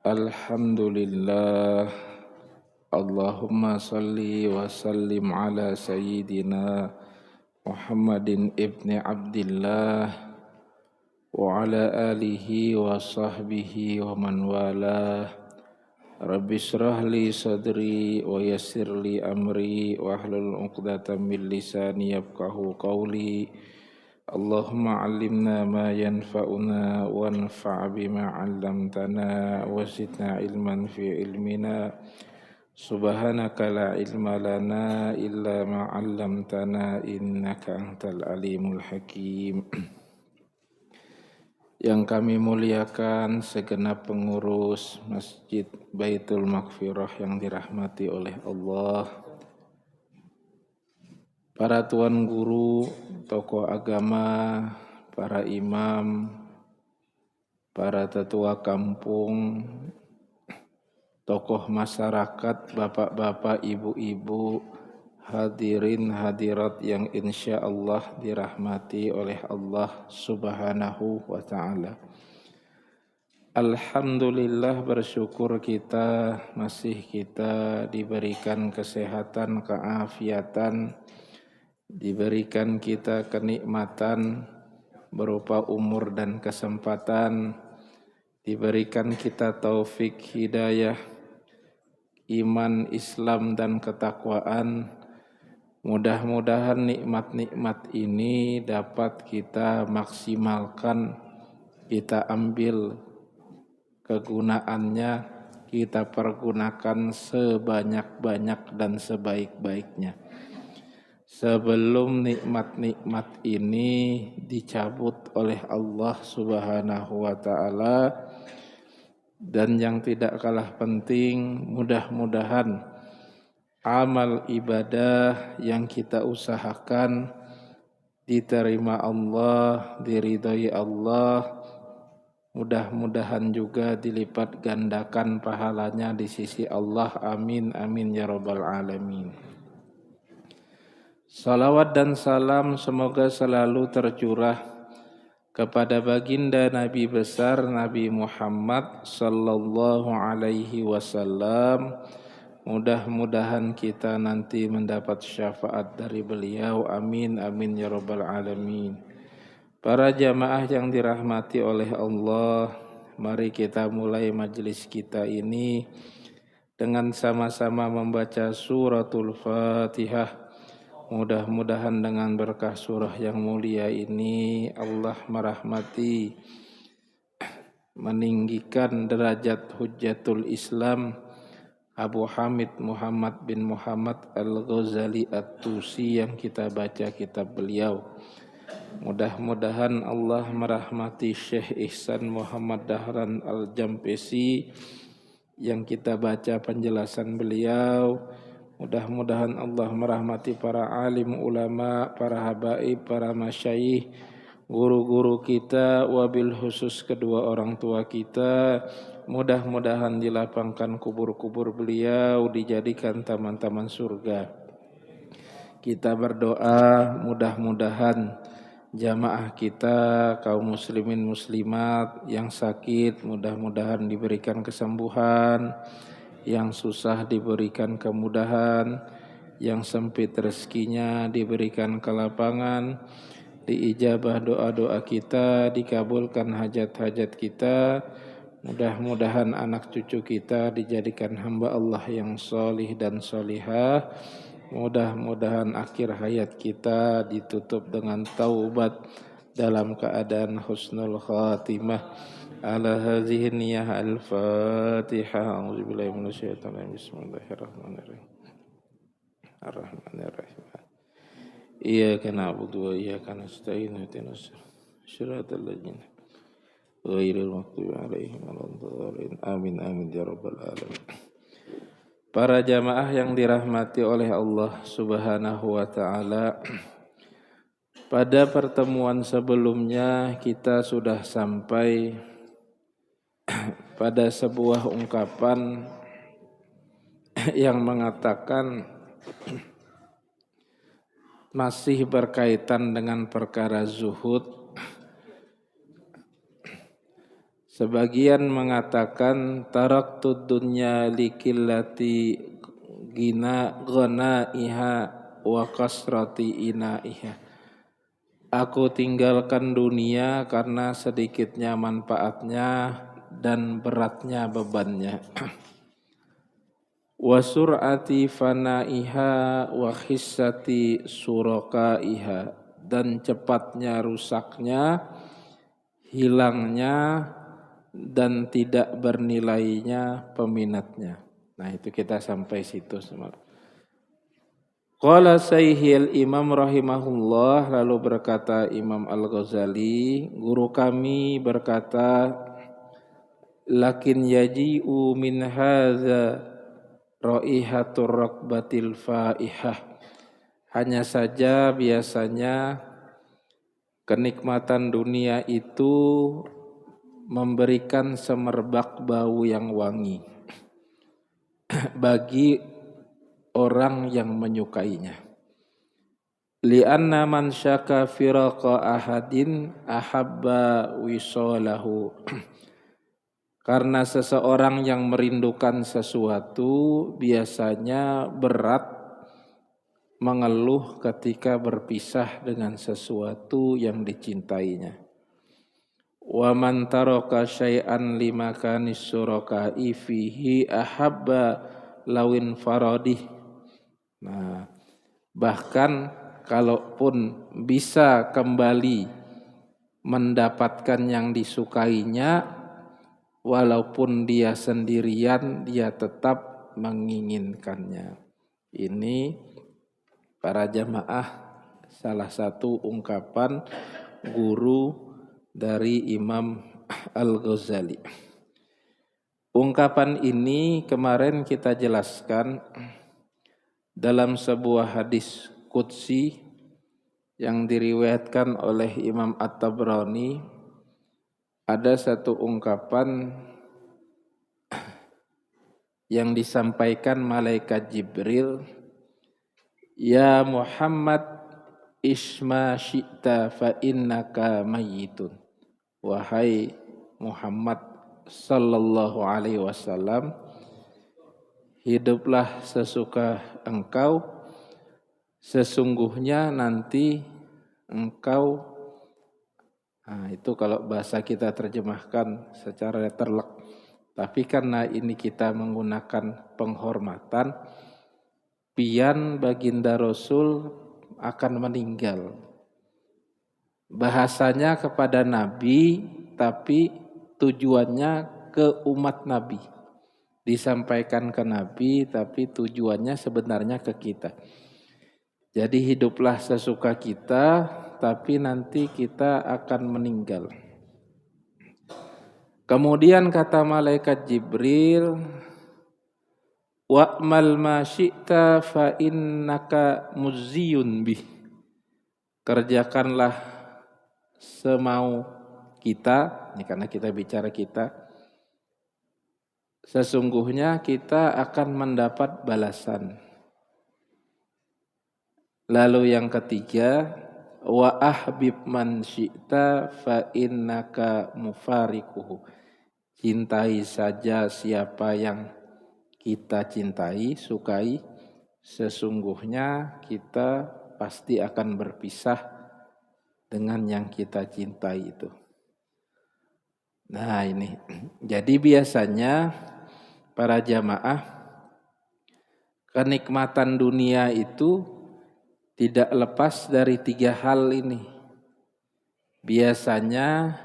Alhamdulillah. Allahumma salli wa sallim ala sayyidina Muhammadin ibni Abdillah wa ala alihi wa sahbihi wa man walah. Rabbi shrah li sadri wa yassir li amri wa hlul 'uqdatam min lisani yafqahu qawli. Allahumma 'allimna ma yanfa'una wanfa' bima 'allamtana wa zidna ilman fi ilmina. Subhanaka la ilma lana illa ma 'allamtana innaka antal alimul hakim. Yang kami muliakan segenap pengurus Masjid Baitul Maghfirah yang dirahmati oleh Allah, para tuan guru, tokoh agama, para imam, para tetua kampung, tokoh masyarakat, bapak-bapak, ibu-ibu, hadirin hadirat yang insya Allah dirahmati oleh Allah Subhanahu wa ta'ala. Alhamdulillah, bersyukur kita diberikan kesehatan, keafiatan, diberikan kita kenikmatan berupa umur dan kesempatan, diberikan kita taufik hidayah, iman, Islam dan ketakwaan. Mudah-mudahan nikmat-nikmat ini dapat kita maksimalkan, kita ambil kegunaannya, kita pergunakan sebanyak-banyak dan sebaik-baiknya. Sebelum nikmat-nikmat ini dicabut oleh Allah Subhanahu wa ta'ala. Dan yang tidak kalah penting, mudah-mudahan amal ibadah yang kita usahakan diterima Allah, diridhai Allah. Mudah-mudahan juga dilipat gandakan pahalanya di sisi Allah. Amin, amin ya rabbal alamin. Salawat dan salam semoga selalu tercurah kepada baginda Nabi besar Nabi Muhammad sallallahu alaihi wasallam. Mudah-mudahan kita nanti mendapat syafaat dari beliau. Amin, amin ya rabbal alamin. Para jamaah yang dirahmati oleh Allah, mari kita mulai majelis kita ini dengan sama-sama membaca suratul Fatihah. Mudah-mudahan dengan berkah surah yang mulia ini Allah merahmati, meninggikan derajat Hujjatul Islam Abu Hamid Muhammad bin Muhammad Al-Ghazali At-Tusi yang kita baca kitab beliau. Mudah-mudahan Allah merahmati Syekh Ihsan Muhammad Dahran Al-Jampesi yang kita baca penjelasan beliau. Mudah-mudahan Allah merahmati para alim ulama, para habaib, para masyayikh, guru-guru kita, wabil khusus kedua orang tua kita. Mudah-mudahan dilapangkan kubur-kubur beliau, dijadikan taman-taman surga. Kita berdoa mudah-mudahan jamaah kita, kaum muslimin muslimat yang sakit mudah-mudahan diberikan kesembuhan, yang susah diberikan kemudahan, yang sempit rezekinya diberikan kelapangan, diijabah doa-doa kita, dikabulkan hajat-hajat kita. Mudah-mudahan anak cucu kita dijadikan hamba Allah yang solih dan solihah. Mudah-mudahan akhir hayat kita ditutup dengan taubat dalam keadaan husnul khatimah. Ala hadhihi niyah al-Fatihah. A'udzubillahi minasyaitonir rajim. Bismillahirrahmanirrahim. Ar-Rahmanir-Rahim. Iyyaka na'budu wa iyyaka nasta'in. Ihdinas siratal ladzina ghairil maghdubi 'alaihim waladdallin. Amin, amin ya rabbal alamin. Para jamaah yang dirahmati oleh Allah Subhanahu wa ta'ala, pada pertemuan sebelumnya kita sudah sampai pada sebuah ungkapan yang mengatakan masih berkaitan dengan perkara zuhud. Sebagian mengatakan taraktud dunya likillati ghanaiha wa kasrati inaiha. Aku tinggalkan dunia karena sedikitnya manfaatnya dan beratnya bebannya. Wa sur'ati fanaiha wa khissati surakaiha, dan cepatnya rusaknya, hilangnya, dan tidak bernilainya peminatnya. Nah, itu kita sampai situ semua. Qala Sayhil Imam rahimahullah, lalu berkata Imam Al-Ghazali, guru kami berkata, lakin yaji'u min hadza raihatur rakbatil faihah. Hanya saja biasanya kenikmatan dunia itu memberikan semerbak bau yang wangi bagi orang yang menyukainya. Li'anna man syaka firaqa ahadin ahabba wisalahu. Karena seseorang yang merindukan sesuatu biasanya berat mengeluh ketika berpisah dengan sesuatu yang dicintainya. Wa man taraka syai'an limakani suraka'i fihi ahabba lawin faradih. Nah, bahkan kalaupun bisa kembali mendapatkan yang disukainya, walaupun dia sendirian, dia tetap menginginkannya. Ini para jamaah salah satu ungkapan guru dari Imam Al-Ghazali. Ungkapan ini kemarin kita jelaskan dalam sebuah hadis qudsi yang diriwayatkan oleh Imam At-Tabrani. Ada satu ungkapan yang disampaikan malaikat Jibril, ya Muhammad isma syi'ta fa innaka mayyitun. Wahai Muhammad sallallahu alaihi wasallam, hiduplah sesuka engkau, sesungguhnya nanti engkau. Nah, itu kalau bahasa kita terjemahkan secara terlek. Tapi karena ini kita menggunakan penghormatan, pian baginda Rasul akan meninggal. Bahasanya kepada Nabi, tapi tujuannya ke umat Nabi. Disampaikan ke Nabi, tapi tujuannya sebenarnya ke kita. Jadi hiduplah sesuka kita, tapi nanti kita akan meninggal. Kemudian kata malaikat Jibril, wa'mal ma syi'ta fa innaka muzziyun bih. Kerjakanlah semau kita, ini karena kita bicara kita, sesungguhnya kita akan mendapat balasan. Lalu yang ketiga, wa ahbib man syi'ta fa innaka mufariquhu. Cintai saja siapa yang kita cintai, sukai, sesungguhnya kita pasti akan berpisah dengan yang kita cintai itu. Nah, ini. Jadi biasanya para jamaah, kenikmatan dunia itu tidak lepas dari 3 hal ini. Biasanya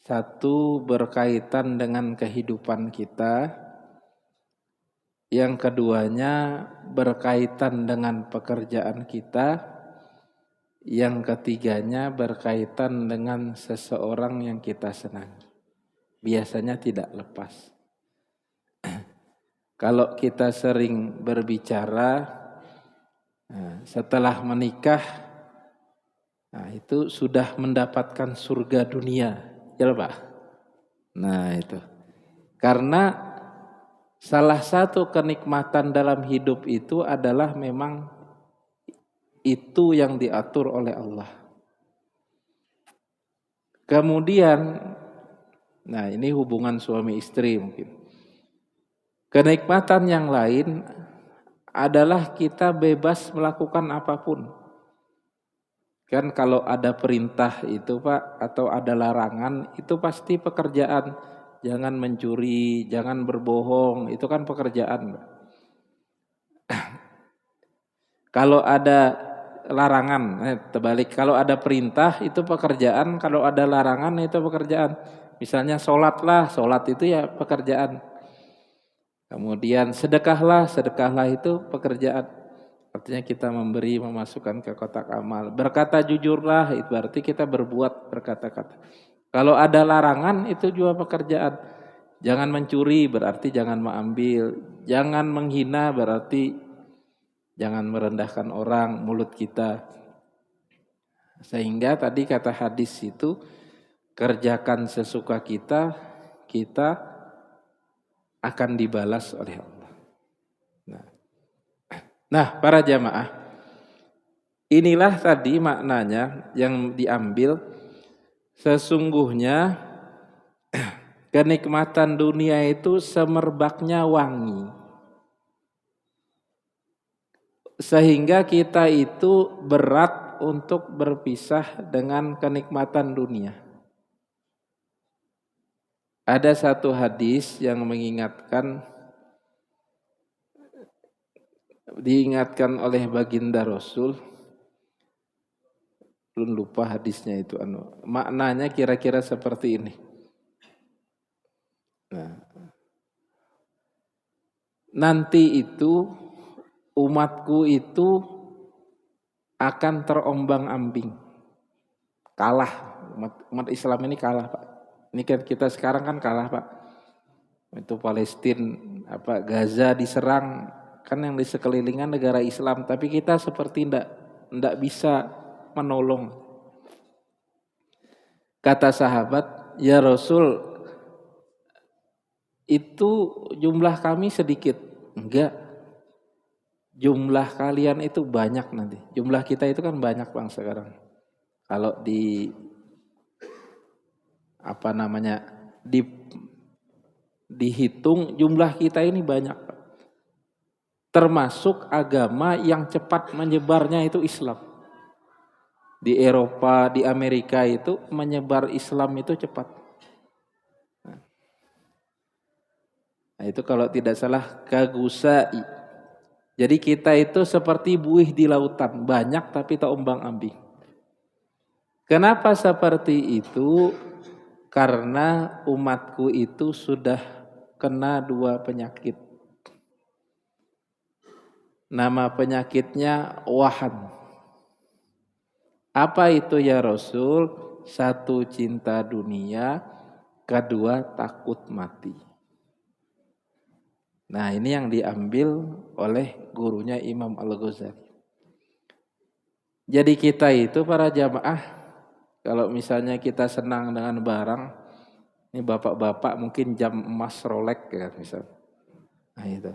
satu berkaitan dengan kehidupan kita, yang keduanya berkaitan dengan pekerjaan kita, yang ketiganya berkaitan dengan seseorang yang kita senangi. Biasanya tidak lepas. Kalau kita sering berbicara, setelah menikah, nah itu sudah mendapatkan surga dunia. Ya Pak? Nah itu. Karena salah satu kenikmatan dalam hidup itu adalah memang itu yang diatur oleh Allah. Kemudian Nah, ini hubungan suami istri mungkin. Kenikmatan yang lain adalah kita bebas melakukan apapun. Kan kalau ada perintah itu Pak, atau ada larangan, itu pasti pekerjaan. Jangan mencuri, jangan berbohong, itu kan pekerjaan Pak. Kalau ada larangan, terbalik. Kalau ada perintah itu pekerjaan, kalau ada larangan itu pekerjaan. Misalnya sholat itu ya pekerjaan. Kemudian sedekahlah itu pekerjaan. Artinya kita memberi, memasukkan ke kotak amal. Berkata jujurlah, itu berarti kita berbuat, berkata-kata. Kalau ada larangan itu juga pekerjaan. Jangan mencuri berarti jangan mengambil. Jangan menghina berarti jangan merendahkan orang, mulut kita. Sehingga tadi kata hadis itu, kerjakan sesuka kita, kita akan dibalas oleh Allah. Nah, para jamaah, inilah tadi maknanya yang diambil. Sesungguhnya kenikmatan dunia itu semerbaknya wangi. Sehingga kita itu berat untuk berpisah dengan kenikmatan dunia. Ada satu hadis yang diingatkan oleh baginda Rasul. Belum lupa hadisnya itu, maknanya kira-kira seperti ini. Nah, nanti itu umatku itu akan terombang-ambing, kalah. Umat Islam ini kalah Pak. Ini kan kita sekarang kan kalah Pak. Itu Palestina, Gaza diserang, kan yang di sekelilingan negara Islam, tapi kita seperti ndak bisa menolong. Kata sahabat, ya Rasul, itu jumlah kami sedikit. Enggak, jumlah kalian itu banyak nanti. Jumlah kita itu kan banyak Bang sekarang. Kalau dihitung jumlah kita ini banyak. Termasuk agama yang cepat menyebarnya itu Islam. Di Eropa, di Amerika itu menyebar Islam itu cepat. Nah, itu kalau tidak salah kagusai. Jadi kita itu seperti buih di lautan, banyak tapi tak ombang-ambing. Kenapa seperti itu? Karena umatku itu sudah kena 2 penyakit. Nama penyakitnya wahan. Apa itu ya Rasul? 1 cinta dunia, 2 takut mati. Nah, ini yang diambil oleh gurunya Imam Al-Ghazali. Jadi kita itu para jamaah, kalau misalnya kita senang dengan barang, ini bapak-bapak mungkin jam emas Rolex ya misalnya. Nah itu.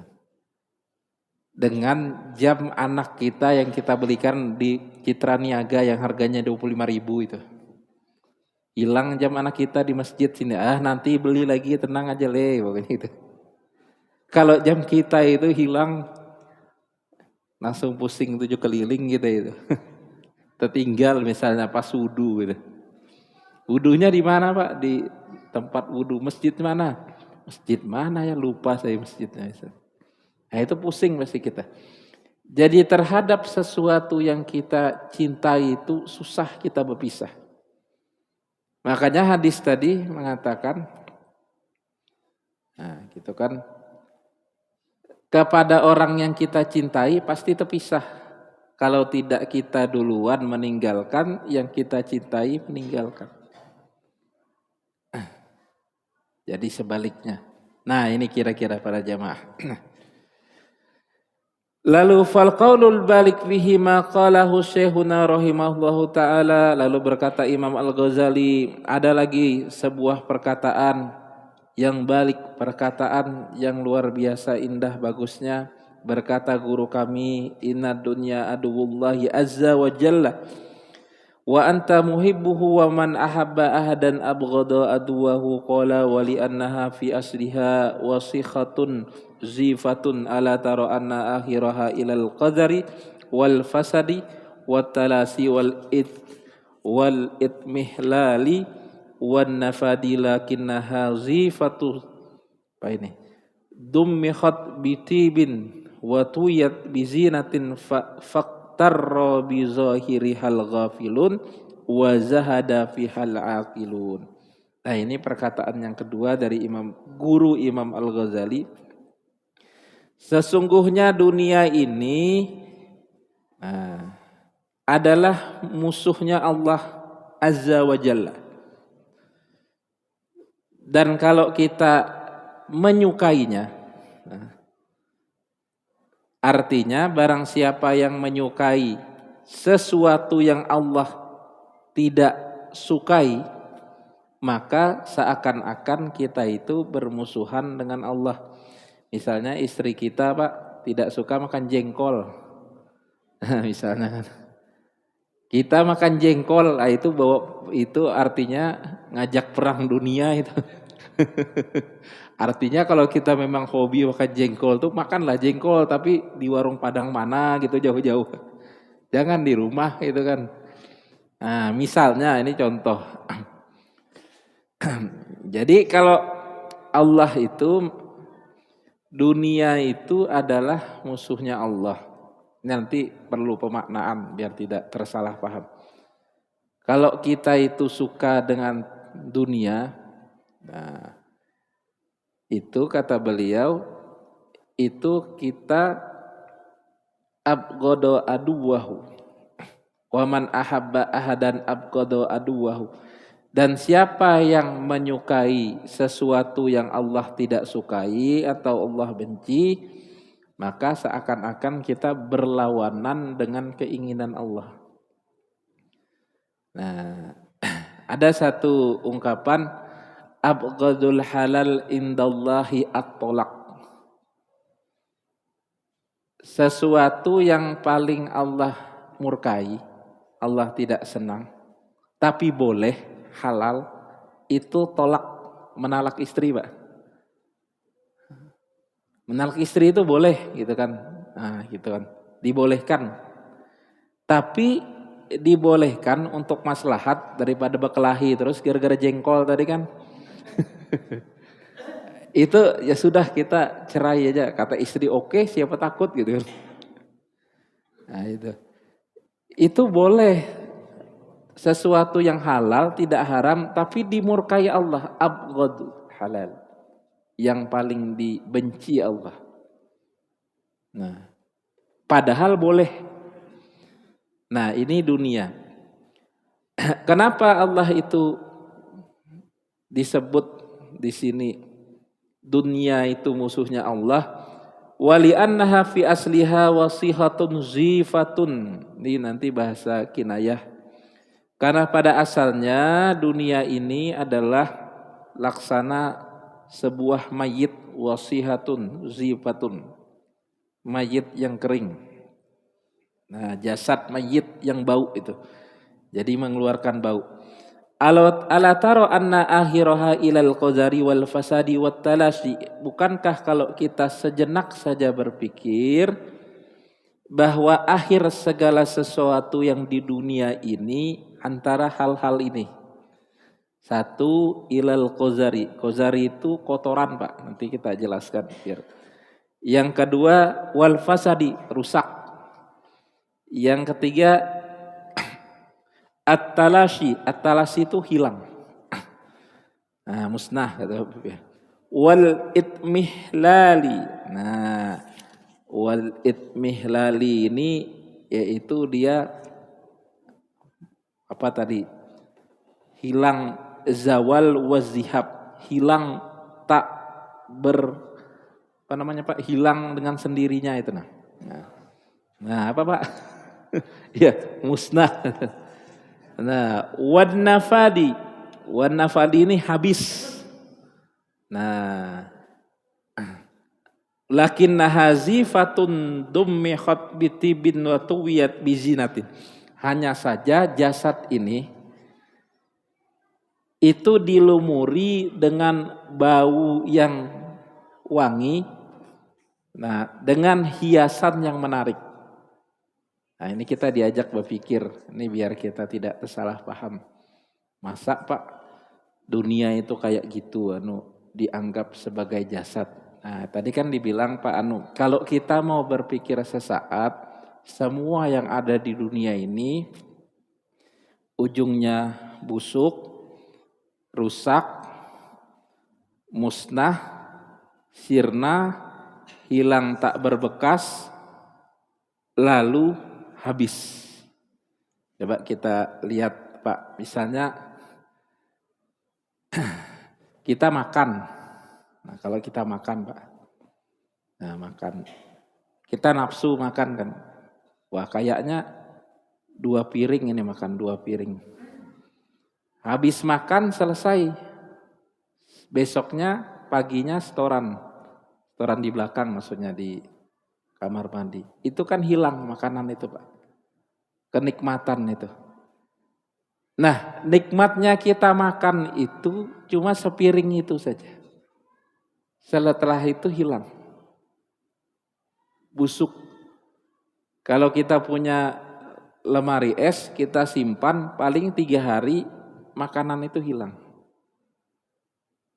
Dengan jam anak kita yang kita belikan di Citra Niaga yang harganya 25.000 itu. Hilang jam anak kita di masjid sini. Nanti beli lagi, tenang aja pokoknya itu. Kalau jam kita itu hilang, langsung pusing 7 keliling gitu itu. Tertinggal misalnya pas wudu gitu. Wudunya di mana Pak? Di tempat wudu. Masjid mana? Masjid mana ya? Lupa saya masjidnya. Nah itu pusing pasti kita. Jadi terhadap sesuatu yang kita cintai itu susah kita berpisah. Makanya hadis tadi mengatakan, nah gitu kan, kepada orang yang kita cintai pasti terpisah. Kalau tidak kita duluan meninggalkan, yang kita cintai meninggalkan. Jadi sebaliknya. Nah ini kira-kira para jamaah. Lalu fal qaulul balik fihi ma qalahu syekhuna rahimahullahu ta'ala. Lalu berkata Imam Al-Ghazali, ada lagi sebuah perkataan yang balik, perkataan yang luar biasa indah bagusnya. Berkata guru kami, inna dunya aduwullahi azza wa jalla wa anta muhibbuhu wa man ahabba ahadan abghada aduwahu qala wa li annaha fi asliha wasikhatun zifatun ala tara anna akhiraha ilal qadari wal fasadi wat talasi wal itmihlali wan nafadi lakinnaha zifatu apa ini dummikhat bitibin wa tuyat bizinatin faktarra bi zahirihal ghafilun wa zahada fihal aqilun. Nah, ini perkataan yang kedua dari guru Imam Al-Ghazali. Sesungguhnya dunia ini adalah musuhnya Allah Azza wa Jalla. Dan kalau kita menyukainya, artinya barang siapa yang menyukai sesuatu yang Allah tidak sukai, maka seakan-akan kita itu bermusuhan dengan Allah. Misalnya istri kita, Pak, tidak suka makan jengkol. Misalnya kan. Kita makan jengkol, itu artinya ngajak perang dunia itu. Artinya kalau kita memang hobi makan jengkol tuh makanlah jengkol, tapi di warung Padang mana gitu jauh-jauh. Jangan di rumah gitu kan. Nah, misalnya ini contoh. Jadi kalau Allah itu, dunia itu adalah musuhnya Allah. Nanti perlu pemaknaan biar tidak tersalah paham. Kalau kita itu suka dengan dunia, nah, itu kata beliau, itu kita abghada aduwahu. Wa man ahabba ahadan abghada aduwahu. Dan siapa yang menyukai sesuatu yang Allah tidak sukai atau Allah benci, maka seakan-akan kita berlawanan dengan keinginan Allah. Nah, ada satu ungkapan, abghadul halal indallahi at-tolak. Sesuatu yang paling Allah murkai, Allah tidak senang, tapi boleh halal, itu tolak, menalak istri, Pak. Menalak istri itu boleh gitu kan. Nah, gitu kan. Dibolehkan. Tapi dibolehkan untuk maslahat daripada berkelahi terus gara-gara jengkol tadi kan. Itu ya sudah, kita cerai aja. Kata istri oke, siapa takut gitu kan. Nah, itu boleh. Sesuatu yang halal tidak haram tapi dimurkai Allah, abghadu halal. Yang paling dibenci Allah. Nah, padahal boleh. Nah, ini dunia. Kenapa Allah itu disebut di sini dunia itu musuhnya Allah? Wali annaha fi asliha wasihatun zifatun. Ini nanti bahasa kinayah. Karena pada asalnya dunia ini adalah laksana sebuah mayit, wasihatun zifatun, mayit yang kering. Nah, jasad mayit yang bau itu, jadi mengeluarkan bau. Ala taro anna akhiraha ilal qadari wal fasadi wat talasi. Bukankah kalau kita sejenak saja berpikir bahwa akhir segala sesuatu yang di dunia ini antara hal-hal ini. Satu, ilal qazari. Qazari itu kotoran, Pak. Nanti kita jelaskan biar. Yang kedua, wal fasadi, rusak. Yang ketiga, at-talashi. At-talashi itu hilang. Nah, musnah kata Bapak. Wal itmihlali. Nah, wal itmihlali ini yaitu dia apa tadi? Hilang, zawal wazihab, hilang tak Pak, hilang dengan sendirinya itu nah. Nah, apa Pak? Ya, musnah. Nah, wan nafadi ini habis. Nah, lakinna hazifatun dummikhat bitibin wa tuwiyat bizinatin. Hanya saja jasad ini itu dilumuri dengan bau yang wangi, nah dengan hiasan yang menarik. Nah ini kita diajak berpikir, ini biar kita tidak tersalah paham. Masa Pak dunia itu kayak gitu dianggap sebagai jasad. Nah tadi kan dibilang Pak kalau kita mau berpikir sesaat, semua yang ada di dunia ini ujungnya busuk, rusak, musnah, sirna, hilang tak berbekas, lalu habis. Coba kita lihat Pak, misalnya kita makan. Nah kalau kita makan Pak, nah makan, kita nafsu makan kan. Wah kayaknya 2 piring ini makan 2 piring. Habis makan selesai. Besoknya paginya setoran di belakang maksudnya di kamar mandi. Itu kan hilang makanan itu Pak. Kenikmatan itu. Nah nikmatnya kita makan itu cuma sepiring itu saja. Setelah itu hilang. Busuk. Kalau kita punya lemari es, kita simpan paling 3 hari makanan itu hilang.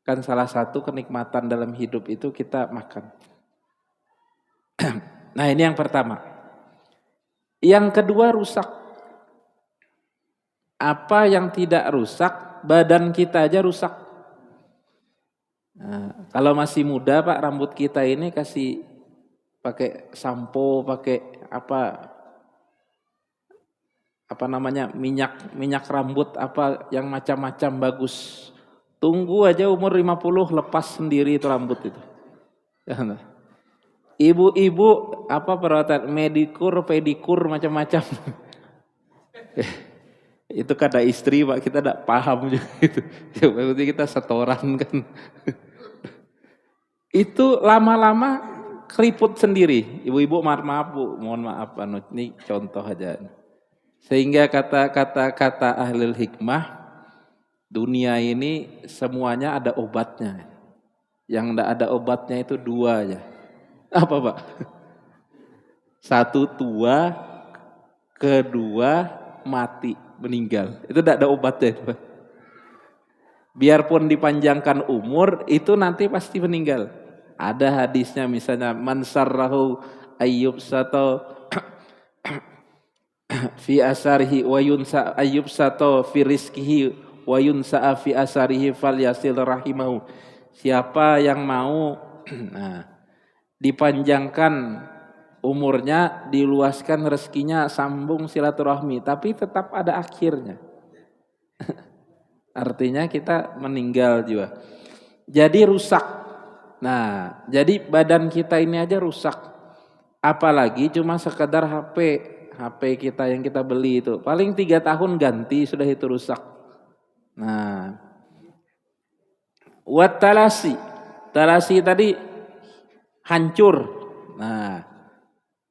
Kan salah satu kenikmatan dalam hidup itu kita makan. Nah ini yang pertama. Yang kedua rusak. Apa yang tidak rusak, badan kita aja rusak. Nah, kalau masih muda Pak, rambut kita ini kasih pakai sampo, pakai apa namanya minyak rambut apa yang macam-macam bagus. Tunggu aja umur 50 lepas sendiri itu rambut itu. Ibu-ibu perawatan medikur, pedikur macam-macam. Itu kata istri Pak, kita tidak paham juga itu. Berarti kita setoran kan. Itu lama-lama keriput sendiri. Ibu-ibu maaf Bu, mohon maaf ini contoh aja. Sehingga kata ahli hikmah, dunia ini semuanya ada obatnya. Yang tidak ada obatnya itu 2 aja. Apa Pak? 1 tua, kedua mati, meninggal. Itu tidak ada obatnya itu Pak. Biarpun dipanjangkan umur, itu nanti pasti meninggal. Ada hadisnya misalnya, man sarrahu ayyub sato fi asarihi wa yunsa ayyub sato fi rizkihi wa yunsa fi asarihi falyasil rahimahu. Siapa yang mau dipanjangkan umurnya, diluaskan rezekinya, sambung silaturahmi, tapi tetap ada akhirnya. Artinya kita meninggal juga. Jadi rusak. Nah, jadi badan kita ini aja rusak. Apalagi cuma sekedar HP kita yang kita beli itu. Paling 3 tahun ganti sudah itu rusak. Nah, wat talasi tadi hancur. Nah,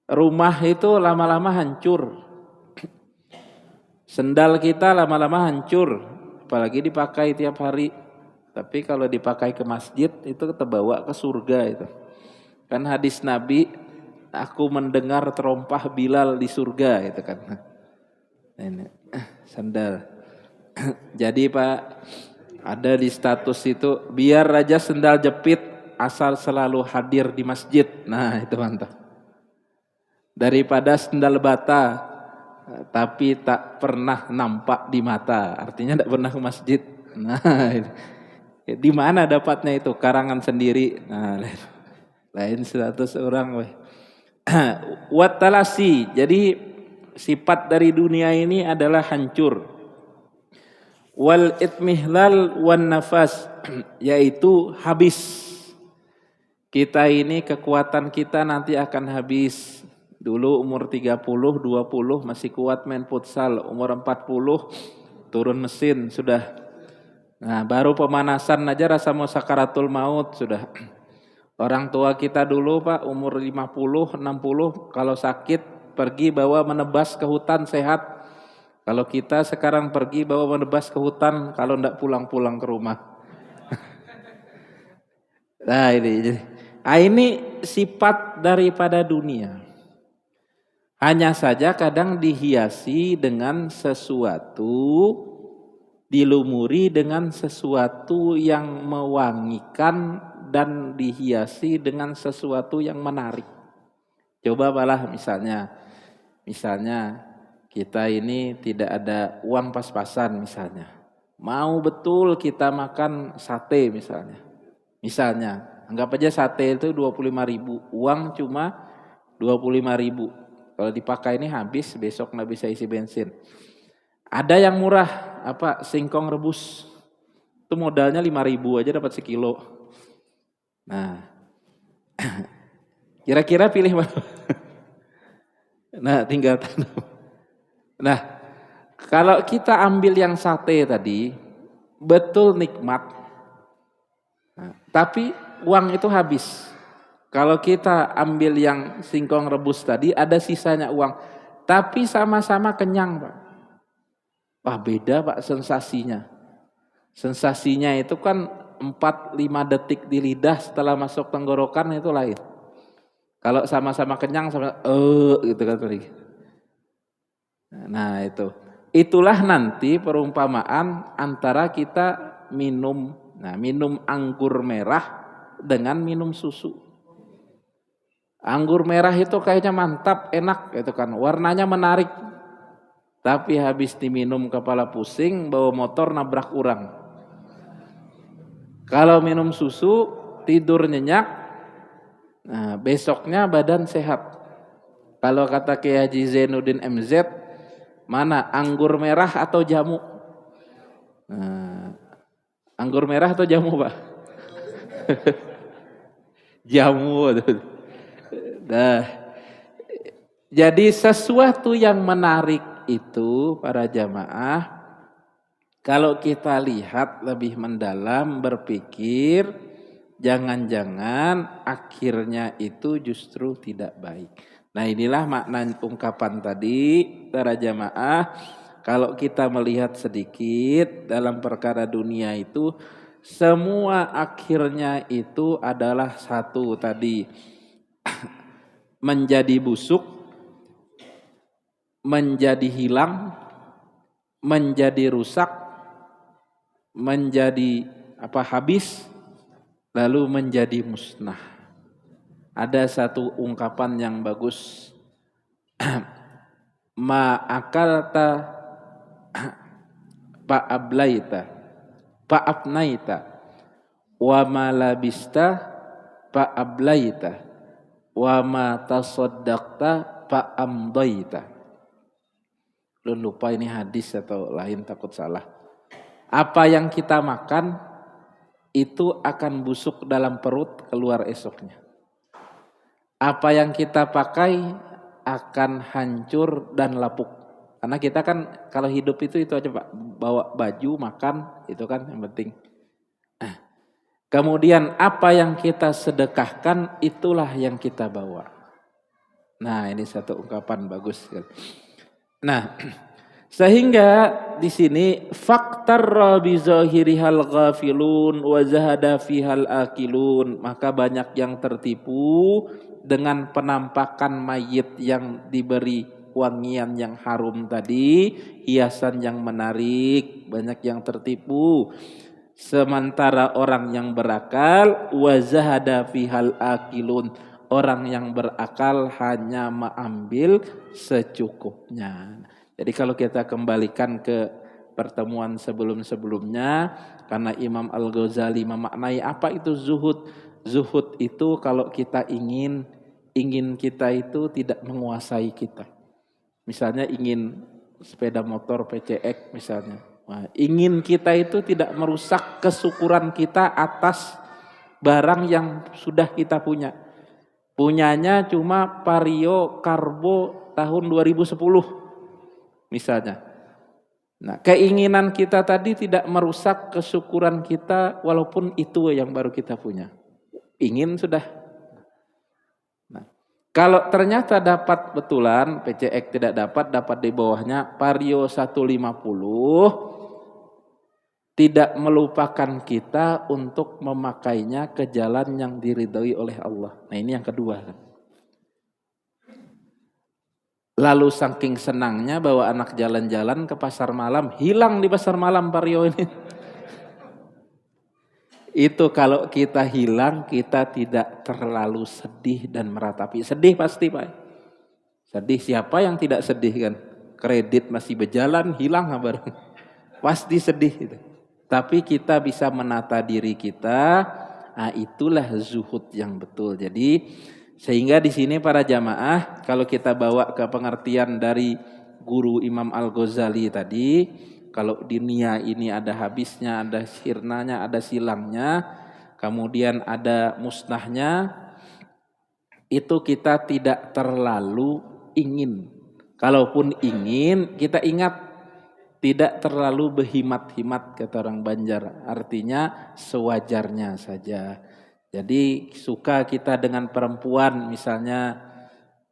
rumah itu lama-lama hancur. Sendal kita lama-lama hancur. Apalagi dipakai tiap hari. Tapi kalau dipakai ke masjid itu terbawa ke surga itu. Kan hadis Nabi, aku mendengar terompah Bilal di surga itu kan. Ini sandal. Jadi Pak, ada di status itu, biar raja sendal jepit asal selalu hadir di masjid. Nah itu mantap. Daripada sendal bata tapi tak pernah nampak di mata. Artinya tidak pernah ke masjid. Nah di mana dapatnya itu? Karangan sendiri. Nah, lain 100 orang. Wat talasi. Jadi sifat dari dunia ini adalah hancur. Wal itmihlal wan nafas, yaitu habis. Kita ini kekuatan kita nanti akan habis. Dulu umur 30, 20 masih kuat main futsal. Umur 40 turun mesin sudah. Nah baru pemanasan aja rasa mau sakaratul maut sudah. Orang tua kita dulu Pak umur 50, 60 kalau sakit pergi bawa menebas ke hutan sehat. Kalau kita sekarang pergi bawa menebas ke hutan, kalau ndak pulang-pulang ke rumah. Nah ini sifat daripada dunia. Hanya saja kadang dihiasi dengan sesuatu, dilumuri dengan sesuatu yang mewangikan dan dihiasi dengan sesuatu yang menarik. Coba malah misalnya kita ini tidak ada uang pas-pasan misalnya. Mau betul kita makan sate misalnya. Anggap aja sate itu 25.000, uang cuma 25.000. Kalau dipakai ini habis, besok nggak bisa isi bensin. Ada yang murah, singkong rebus. Itu modalnya 5.000 aja dapat sekilo. Nah, kira-kira pilih mana? Nah, tinggal tanam. Nah, kalau kita ambil yang sate tadi, betul nikmat. Nah, tapi uang itu habis. Kalau kita ambil yang singkong rebus tadi, ada sisanya uang. Tapi sama-sama kenyang, Pak. Wah, beda, Pak, sensasinya. Sensasinya itu kan 4-5 detik di lidah setelah masuk tenggorokan itu lain. Kalau sama-sama kenyang, gitu kan tadi. Nah, itu. Itulah nanti perumpamaan antara kita minum anggur merah dengan minum susu. Anggur merah itu kayaknya mantap, enak gitu kan. Warnanya menarik. Tapi habis diminum kepala pusing, bawa motor nabrak orang. Kalau minum susu, tidur nyenyak. Nah, besoknya badan sehat. Kalau kata Kiai Haji Zainuddin MZ, mana anggur merah atau jamu? Nah, anggur merah atau jamu, Pak? Jamu. Nah, jadi sesuatu yang menarik itu para jamaah, kalau kita lihat lebih mendalam, berpikir, jangan-jangan akhirnya itu justru tidak baik. Nah, inilah makna ungkapan tadi para jamaah. Kalau kita melihat sedikit dalam perkara dunia itu, semua akhirnya itu adalah satu tadi. Menjadi busuk, menjadi hilang, menjadi rusak, menjadi habis, lalu menjadi musnah. Ada satu ungkapan yang bagus. Ma akalta fa'ablaita fa'afnaita wa ma labista fa'ablaita wa ma tasaddaqta fa amdaita. Lu lupa ini hadis atau lain, takut salah. Apa yang kita makan itu akan busuk dalam perut, keluar esoknya. Apa yang kita pakai akan hancur dan lapuk. Karena kita kan kalau hidup itu aja, Pak. Bawa baju, makan, itu kan yang penting. Kemudian apa yang kita sedekahkan itulah yang kita bawa. Nah, ini satu ungkapan bagus. Nah, sehingga di sini faktar bi zahirihal ghafilun wa zahada fihal akilun, maka banyak yang tertipu dengan penampakan mayit yang diberi wangian yang harum tadi, hiasan yang menarik, banyak yang tertipu. Sementara orang yang berakal wa zahada fihal akilun, orang yang berakal hanya mengambil secukupnya. Jadi kalau kita kembalikan ke pertemuan sebelum-sebelumnya, karena Imam Al-Ghazali memaknai apa itu zuhud. Zuhud itu kalau kita ingin kita itu tidak menguasai kita. Misalnya ingin sepeda motor PCX misalnya. Nah, ingin kita itu tidak merusak kesyukuran kita atas barang yang sudah kita punya. Punyanya cuma Vario Carbo tahun 2010 misalnya. Nah, keinginan kita tadi tidak merusak kesyukuran kita walaupun itu yang baru kita punya. Ingin sudah. Nah, Kalau ternyata dapat betulan, PCX tidak dapat di bawahnya, vario 150, tidak melupakan kita untuk memakainya ke jalan yang diridhoi oleh Allah. Nah ini yang kedua kan. Lalu saking senangnya bawa anak jalan-jalan ke pasar malam, hilang di pasar malam vario ini. Itu kalau kita hilang, kita tidak terlalu sedih dan meratapi. Sedih pasti Pak. Sedih, siapa yang tidak sedih kan? Kredit masih berjalan, hilang barang. Pasti sedih gitu. Tapi kita bisa menata diri kita, nah itulah zuhud yang betul. Jadi sehingga di sini para jamaah, kalau kita bawa ke pengertian dari guru Imam Al-Ghazali tadi, kalau dunia ini ada habisnya, ada sirnanya, ada silangnya, kemudian ada musnahnya, itu kita tidak terlalu ingin. Kalaupun ingin, kita ingat tidak terlalu berhimat-himat kata orang Banjar. Artinya sewajarnya saja. Jadi suka kita dengan perempuan misalnya,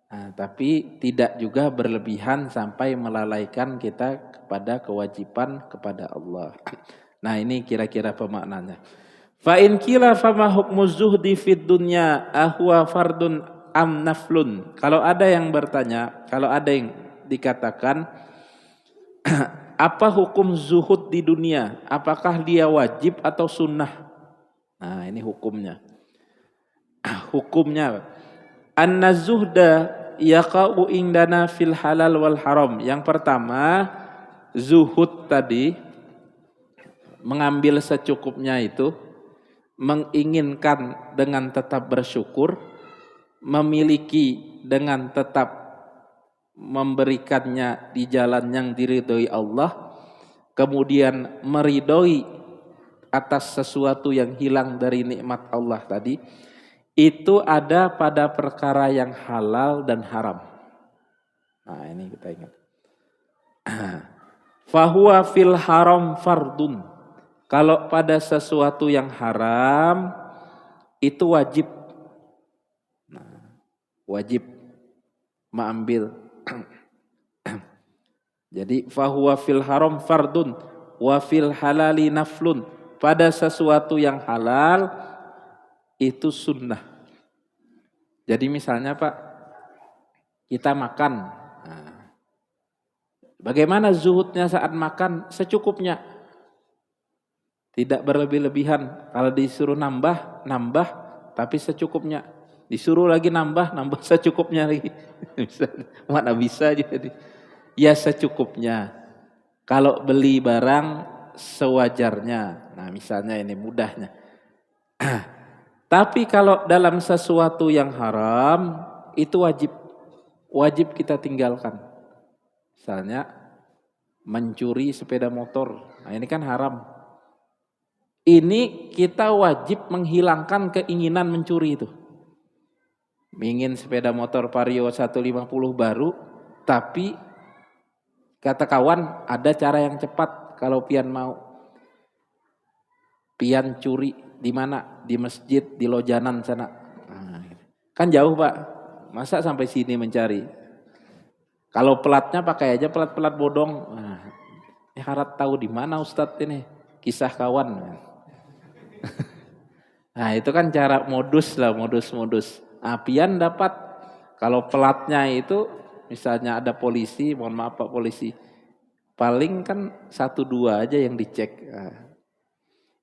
nah, tapi tidak juga berlebihan sampai melalaikan kita kepada kewajiban kepada Allah. Nah ini kira-kira pemaknanya. Fa in qila fama hukmu zuhdi fid dunya ahwa fardun am naflun. Kalau ada yang bertanya, kalau ada yang dikatakan apa hukum zuhud di dunia? Apakah dia wajib atau sunnah? Nah ini hukumnya. Hukumnya anna zuhda yaqa'u indana fil halal wal haram. Yang pertama, zuhud tadi mengambil secukupnya itu, menginginkan dengan tetap bersyukur, memiliki dengan tetap memberikannya di jalan yang diridhoi Allah, kemudian meridhoi atas sesuatu yang hilang dari nikmat Allah tadi, itu ada pada perkara yang halal dan haram. Nah ini kita ingat. Fahuwa fil haram fardun. Kalau pada sesuatu yang haram itu wajib. Nah, wajib mengambil. Jadi fahuwa fil haram fardun wa fil halali naflun. Pada sesuatu yang halal itu sunnah. Jadi misalnya Pak, kita makan. Nah, bagaimana zuhudnya saat makan? Secukupnya. Tidak berlebih-lebihan. Kalau disuruh nambah, nambah, tapi secukupnya. Disuruh lagi nambah, nambah secukupnya lagi. Mana bisa jadi. Ya secukupnya. Kalau beli barang sewajarnya. Nah misalnya ini mudahnya. Tapi kalau dalam sesuatu yang haram, itu wajib. Wajib kita tinggalkan. Misalnya mencuri sepeda motor. Nah ini kan haram. Ini kita wajib menghilangkan keinginan mencuri itu. Ingin sepeda motor Vario 150 baru, tapi kata kawan ada cara yang cepat kalau pian mau. Pian curi di mana? Di masjid, di Lojanan sana. Nah, kan jauh Pak, masa sampai sini mencari? Kalau pelatnya pakai aja pelat-pelat bodong. Nah, harap tahu di mana Ustadz ini, kisah kawan. Nah itu kan cara modus lah, modus-modus. Pian dapat, kalau pelatnya itu misalnya ada polisi, mohon maaf Pak polisi, paling kan 1-2 aja yang dicek. Nah,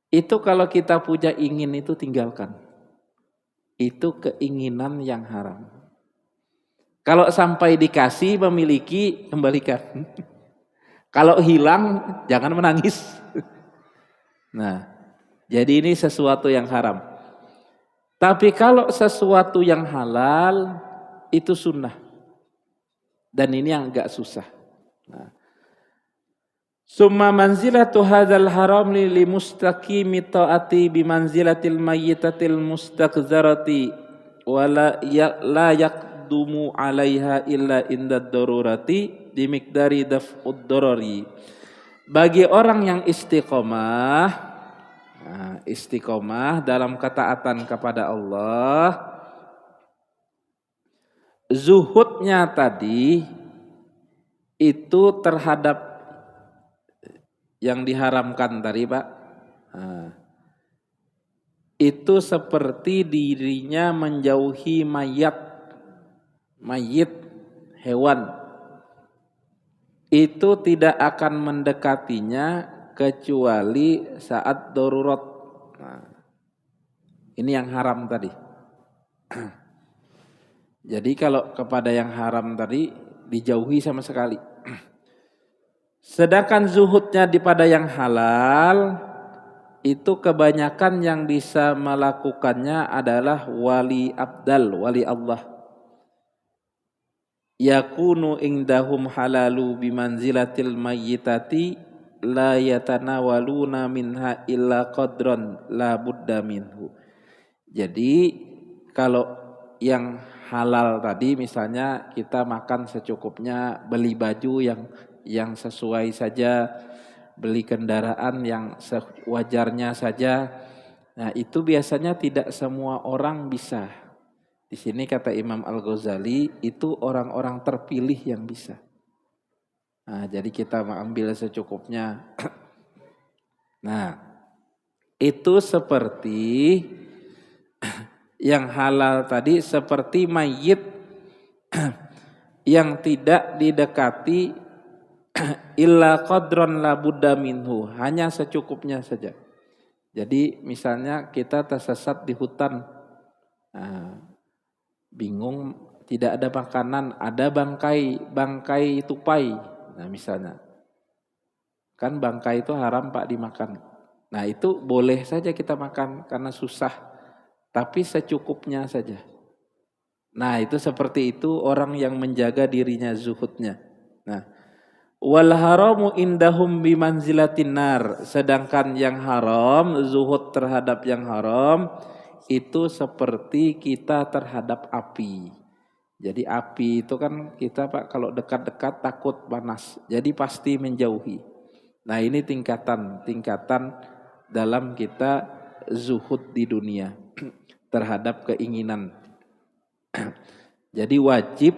itu kalau kita punya ingin itu tinggalkan. Itu keinginan yang haram. Kalau sampai dikasih memiliki, kembalikan. Kalau hilang jangan menangis. Nah, jadi ini sesuatu yang haram. Tapi kalau sesuatu yang halal itu sunnah. Dan ini yang agak susah. Nah, summa manzilatu hadzal haram li mustaqimi taati bi manzilatil mayyitatil mustaqzarati wala la yaqdumu 'alaiha illa inda darurati di miqdari daf'ud darari. Bagi orang yang istiqomah, istiqomah dalam ketaatan kepada Allah, zuhudnya tadi itu terhadap yang diharamkan tadi Pak. Nah, itu seperti dirinya menjauhi mayit hewan. Itu tidak akan mendekatinya kecuali saat darurat. Nah, ini yang haram tadi. Jadi kalau kepada yang haram tadi dijauhi sama sekali. Sedangkan zuhudnya pada yang halal, itu kebanyakan yang bisa melakukannya adalah wali abdal, wali Allah. Yakunu indahum halalu bimanzilatil mayyitati la yatanawaluna minha illa qadran la budda minhu. Jadi kalau yang halal tadi misalnya kita makan secukupnya, beli baju yang sesuai saja, beli kendaraan yang sewajarnya saja. Nah, itu biasanya tidak semua orang bisa. Di sini kata Imam Al-Ghazali itu orang-orang terpilih yang bisa. Nah, jadi kita mengambil secukupnya. Nah, itu seperti yang halal tadi seperti mayit yang tidak didekati illa qadron la budda minhu, hanya secukupnya saja. Jadi misalnya kita tersesat di hutan, bingung, tidak ada makanan, ada bangkai tupai. Nah misalnya, kan bangkai itu haram Pak dimakan. Nah itu boleh saja kita makan karena susah, tapi secukupnya saja. Nah itu seperti itu orang yang menjaga dirinya zuhudnya. Nah, wal haramu indahum bimanzilatin nar. Sedangkan yang haram, zuhud terhadap yang haram, itu seperti kita terhadap api. Jadi api itu kan kita Pak kalau dekat-dekat takut panas. Jadi pasti menjauhi. Nah ini tingkatan dalam kita zuhud di dunia terhadap keinginan. Jadi wajib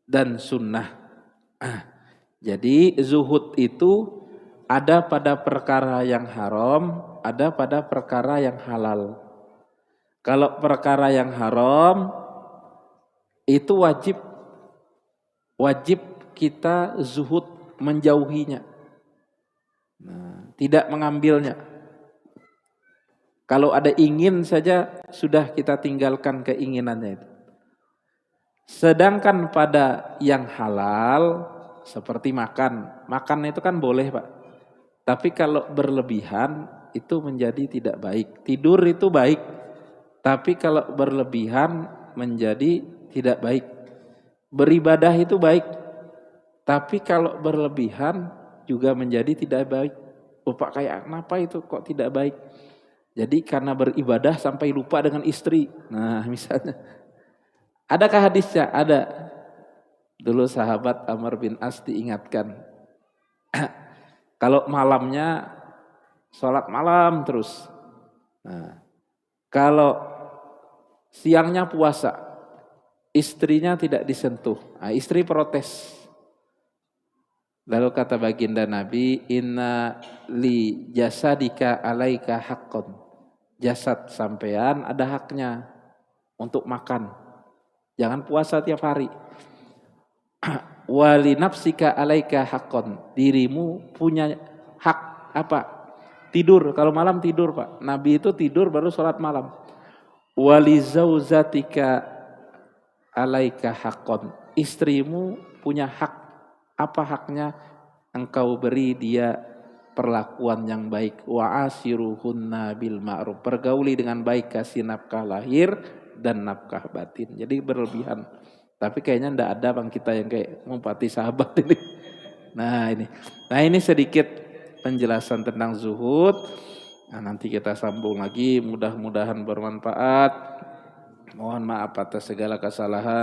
dan sunnah. Jadi zuhud itu ada pada perkara yang haram, ada pada perkara yang halal. Kalau perkara yang haram itu wajib kita zuhud, menjauhinya. Nah, tidak mengambilnya. Kalau ada ingin saja sudah kita tinggalkan keinginannya itu. Sedangkan pada yang halal seperti makan itu kan boleh Pak. Tapi kalau berlebihan itu menjadi tidak baik. Tidur itu baik. Tapi kalau berlebihan menjadi tidak baik. Beribadah itu baik. Tapi kalau berlebihan juga menjadi tidak baik. Oh Pak kayak kenapa itu kok tidak baik? Jadi karena beribadah sampai lupa dengan istri. Nah misalnya. Adakah hadisnya? Ada. Dulu sahabat Amr bin As diingatkan. Kalau malamnya sholat malam terus. Nah, kalau siangnya puasa, istrinya tidak disentuh. Nah, istri protes. Lalu kata baginda Nabi, inna li jasadika alaika haqqon. Jasad sampean ada haknya untuk makan. Jangan puasa tiap hari. Wali nafsika alaika haqqon. Dirimu punya hak apa? Tidur. Kalau malam tidur Pak. Nabi itu tidur baru sholat malam. Wali zauzatika alaika haqqon. Istrimu punya hak. Apa haknya? Engkau beri dia perlakuan yang baik. Wa asiruhunna bil ma'ruf. Pergauli dengan baik, kasih nafkah lahir dan nafkah batin. Jadi berlebihan. Tapi kayaknya enggak ada bang kita yang kayak ngumpati sahabat ini. Nah ini sedikit penjelasan tentang zuhud. Nah, nanti kita sambung lagi. Mudah-mudahan bermanfaat. Mohon maaf atas segala kesalahan.